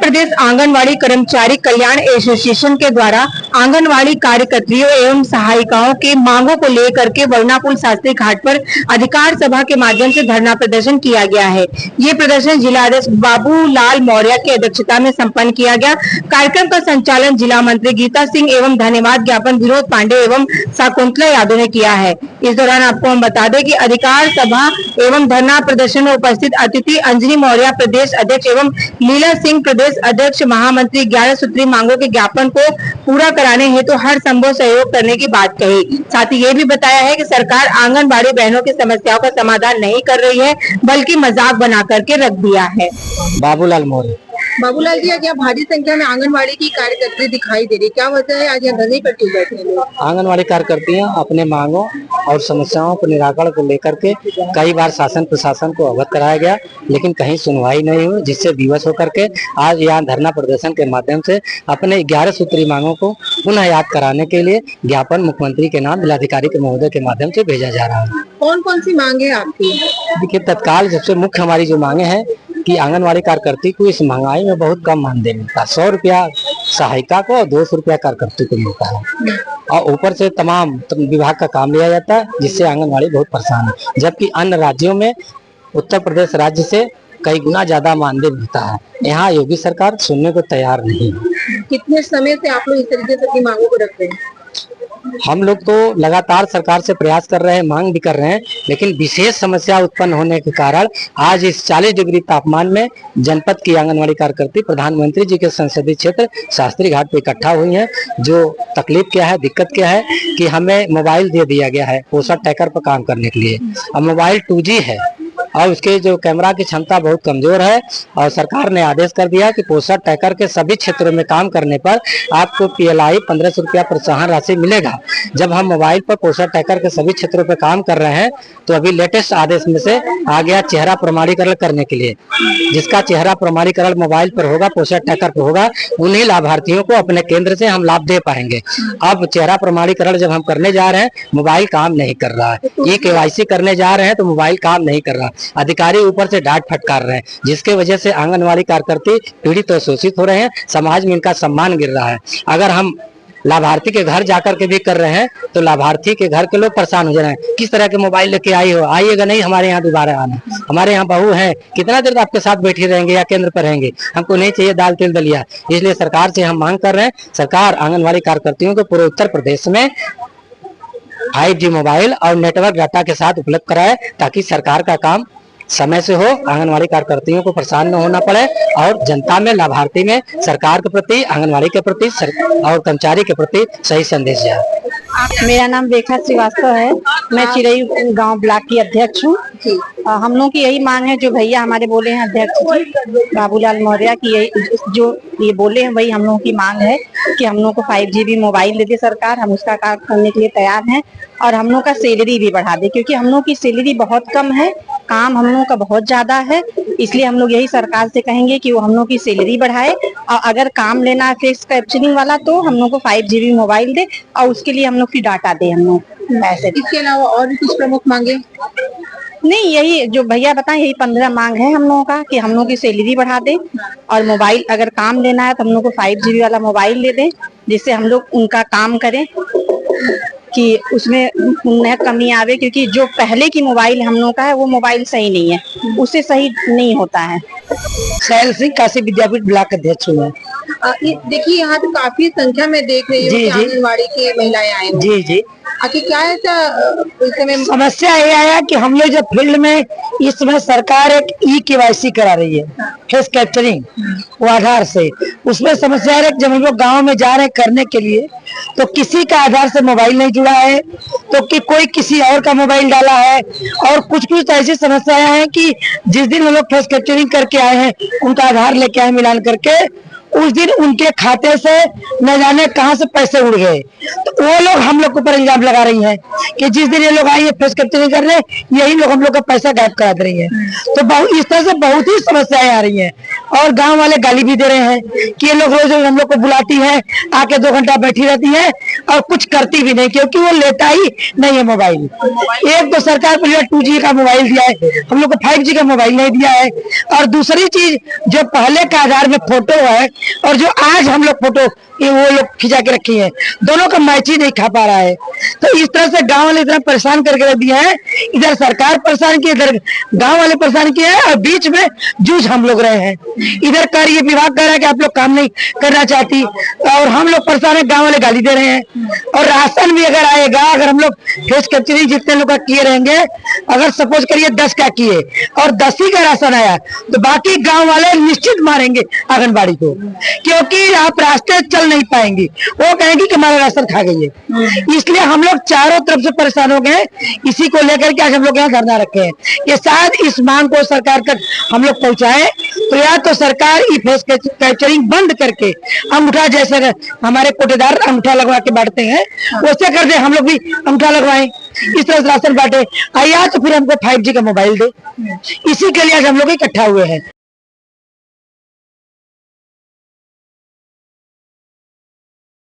प्रदेश आंगनवाड़ी कर्मचारी कल्याण एसोसिएशन के द्वारा आंगनवाड़ी कार्यकर्तियों एवं सहायिकाओं की मांगों को लेकर के वरुणापुल शास्त्री घाट पर अधिकार सभा के माध्यम से धरना प्रदर्शन किया गया है। ये प्रदर्शन जिला अध्यक्ष बाबूलाल मौर्य की अध्यक्षता में संपन्न किया गया। कार्यक्रम का संचालन जिला मंत्री गीता सिंह एवं धन्यवाद ज्ञापन विनोद पांडे एवं शकुंतला यादव ने किया है। इस दौरान आपको हम बता दें कि अधिकार सभा एवं धरना प्रदर्शन में उपस्थित अतिथि अंजनी मौर्य प्रदेश अध्यक्ष एवं लीला सिंह प्रदेश अध्यक्ष महामंत्री 11 सूत्री मांगों के ज्ञापन को पूरा कराने हेतु हर संभव सहयोग करने की बात कही। साथ ही ये भी बताया है कि सरकार आंगनबाड़ी बहनों की समस्याओं का समाधान नहीं कर रही है बल्कि मजाक बना करके रख दिया है। बाबूलाल मौर्य। बाबूलाल जी, आज यहाँ भारी संख्या में आंगनबाड़ी की कार्यकर्ती दिखाई दे रही, क्या वजह है आज यहाँ धरने पर क्यों बैठे हैं लोग? आंगनबाड़ी कार्यकर्तियां अपने मांगों और समस्याओं को निराकरण को लेकर के कई बार शासन प्रशासन को अवगत कराया गया, लेकिन कहीं सुनवाई नहीं हुई, जिससे विवश होकर के आज यहाँ धरना प्रदर्शन के माध्यम से अपने 11 सूत्री मांगों को पुनः याद कराने के लिए ज्ञापन मुख्यमंत्री के नाम जिलाधिकारी के महोदय के माध्यम से भेजा जा रहा है। कौन कौन सी मांगे है आपकी? देखिए, तत्काल सबसे मुख्य हमारी जो मांगे हैं कि आंगनवाड़ी कार्यकर्ती को इस महंगाई में बहुत कम मानदेय मिलता है। 100 रुपया सहायिका को और 200 रुपया कार्यकर्ती को मिलता है और ऊपर से तमाम विभाग का काम लिया जाता है, जिससे आंगनवाड़ी बहुत परेशान है। जबकि अन्य राज्यों में उत्तर प्रदेश राज्य से कई गुना ज्यादा मानदेय मिलता है। यहाँ योगी सरकार सुनने को तैयार नहीं है। कितने समय से आप लोग इस तरीके से अपनी मांगों को रख रहे हैं? हम लोग तो लगातार सरकार से प्रयास कर रहे हैं, मांग भी कर रहे हैं, लेकिन विशेष समस्या उत्पन्न होने के कारण आज इस 40 डिग्री तापमान में जनपद की आंगनवाड़ी कार्यकर्ती प्रधानमंत्री जी के संसदीय क्षेत्र शास्त्री घाट पे इकट्ठा हुई हैं। जो तकलीफ क्या है, दिक्कत क्या है कि हमें मोबाइल दे दिया गया है पोषण टैकर पर काम करने के लिए। अब मोबाइल 2G है और उसके जो कैमरा की क्षमता बहुत कमजोर है और सरकार ने आदेश कर दिया कि पोषण टैकर के सभी क्षेत्रों में काम करने पर आपको PLI 1500 रुपया प्रोत्साहन राशि मिलेगा। जब हम मोबाइल पर पोषण टैकर के सभी क्षेत्रों पर काम कर रहे हैं तो अभी लेटेस्ट आदेश में से आ गया चेहरा प्रमाणीकरण करने के लिए। जिसका चेहरा प्रमाणीकरण मोबाइल पर होगा, पोषण टैकर पर होगा, उन्हीं लाभार्थियों को अपने केंद्र से हम लाभ दे पाएंगे। अब चेहरा प्रमाणीकरण जब हम करने जा रहे हैं, मोबाइल काम नहीं कर रहा है। KYC करने जा रहे हैं तो मोबाइल काम नहीं कर रहा। अधिकारी ऊपर से डांट फटकार रहे हैं, जिसके वजह से आंगनवाड़ी कार्यकर्ती पीड़ित और शोषित हो रहे हैं। समाज में इनका सम्मान गिर रहा है। अगर हम लाभार्थी के घर जाकर के भी कर रहे हैं तो लाभार्थी के घर के लोग परेशान हो जा रहे हैं। किस तरह के मोबाइल लेके आई हो, आइएगा नहीं, हमारे यहाँ दोबारा आना, हमारे यहाँ बहू है, कितना देर आपके साथ बैठी रहेंगे या केंद्र पर रहेंगे, हमको नहीं चाहिए दाल तेल दलिया। इसलिए सरकार से हम मांग कर रहे हैं, सरकार आंगनवाड़ी कार्यकर्तियों को पूरे उत्तर प्रदेश में 5G मोबाइल और नेटवर्क डाटा के साथ उपलब्ध कराए, ताकि सरकार का काम समय से हो, आंगनवाड़ी कार्यकर्तियों को परेशान न होना पड़े और जनता में, लाभार्थी में सरकार के प्रति, आंगनवाड़ी के प्रति और कर्मचारी के प्रति सही संदेश जाए। मेरा नाम रेखा श्रीवास्तव है, मैं चिरई गांव ब्लॉक की अध्यक्ष हूँ। हम लोग की यही मांग है, जो भैया हमारे बोले हैं अध्यक्ष जी बाबूलाल मौर्य की, यही जो ये बोले हैं वही हम लोगों की मांग है कि हम लोग को 5GB मोबाइल दे दे सरकार। हम उसका काम करने के लिए तैयार हैं और हम लोग का सैलरी भी बढ़ा दे, क्योंकि हम लोग की सैलरी बहुत कम है, काम हम लोगों का बहुत ज्यादा है। इसलिए हम लोग यही सरकार से कहेंगे कि वो हम लोग की सैलरी बढ़ाए और अगर काम लेना है फेस कैप्चरिंग वाला तो हम लोग को 5GB मोबाइल दे और उसके लिए हम लोग की डाटा दे हम लोग ऐसे। इसके अलावा और भी कुछ प्रमुख मांगे? नहीं, यही जो भैया बताएं, यही 15 मांग है हम लोगों का कि हम लोग की सैलरी बढ़ा दे और मोबाइल अगर काम लेना है तो हम लोग को 5GB वाला मोबाइल दे दे, जिससे हम लोग उनका काम करें कि उसमें न कमी आवे, क्योंकि जो पहले की मोबाइल हम लोग का है वो मोबाइल सही नहीं है, उससे सही नहीं होता है। सैल सिंह काशी विद्यापीठ ब्लॉक अध्यक्ष हूँ। देखिए, यहाँ तो काफी संख्या में देख रही हूँ आंगनबाड़ी की महिलाएं आई हैं। जी। आखिर क्या ऐसा समस्या ये आया कि हम लोग जब फील्ड में इस समय सरकार एक KYC करा रही है, फेस कैप्चरिंग, वो आधार से, उसमें समस्या है जब हम लोग गाँव में जा रहे हैं करने के लिए तो किसी का आधार से मोबाइल नहीं जुड़ा है, तो कि कोई किसी और का मोबाइल डाला है और कुछ ऐसी समस्याएं हैं कि जिस दिन हम लोग फेस कैप्चरिंग करके आए हैं उनका आधार लेके आए मिलान करके, उस दिन उनके खाते से न जाने कहां से पैसे उड़ गए। तो वो लोग हम लोग के ऊपर इल्जाम लगा रही हैं कि जिस दिन ये लोग आए ये फेस कैप्चरिंग कर रहे हैं, यही लोग हम लोग का पैसा गायब करा दे रही है। तो इस तरह से बहुत ही समस्याएं आ रही हैं और गांव वाले गाली भी दे रहे हैं कि ये लोग रोज हम लोग को बुलाती है, आके 2 घंटा बैठी रहती है और कुछ करती भी नहीं, क्योंकि वो लेता ही नहीं है मोबाइल। एक तो सरकार को 2G का मोबाइल दिया है, हम लोग को 5G का मोबाइल नहीं दिया है। और दूसरी चीज, जो पहले के आधार में फोटो है और जो आज हम लोग फोटो वो लोग खिंचा के रखी है, दोनों का मैच ही नहीं खा पा रहा है। तो इस तरह से गांव वाले इतना परेशान करके रख दिया है, इधर सरकार परेशान की, इधर गांव वाले परेशान किए हैं और बीच में जूझ हम लोग रहे हैं। इधर कार्य विभाग कह रहा है कि आप लोग काम नहीं करना चाहती और हम लोग परेशान है, गांव वाले गाली दे रहे हैं। और राशन भी अगर आएगा, अगर हम लोग फेस कैप्चरिंग जितने लोग का किए रहेंगे, अगर सपोज करिए 10 का किए और 10 ही का राशन आया, तो बाकी गांव वाले निश्चित मारेंगे आंगनबाड़ी को, क्योंकि आप रास्ते चल नहीं पाएंगी, वो कहेंगे कि हमारा राशन खा गई है। इसलिए हम लोग चारों तरफ से परेशान हो गए। इसी को लेकर के आज हम लोग यहाँ धरना रखे हैं कि शायद इस मांग को सरकार तक हम लोग पहुंचाएं। तो या तो सरकार ई फेस कैप्चरिंग बंद करके अंगूठा, जैसे हमारे कोटेदार अंगूठा लगवा के बांटते हैं, वैसे कर दे, हम लोग भी अंगूठा लगवाएं, इस तरह से राशन बांटे, या तो फिर हमको 5G का मोबाइल दे। इसी के लिए आज हम लोग इकट्ठा हुए हैं।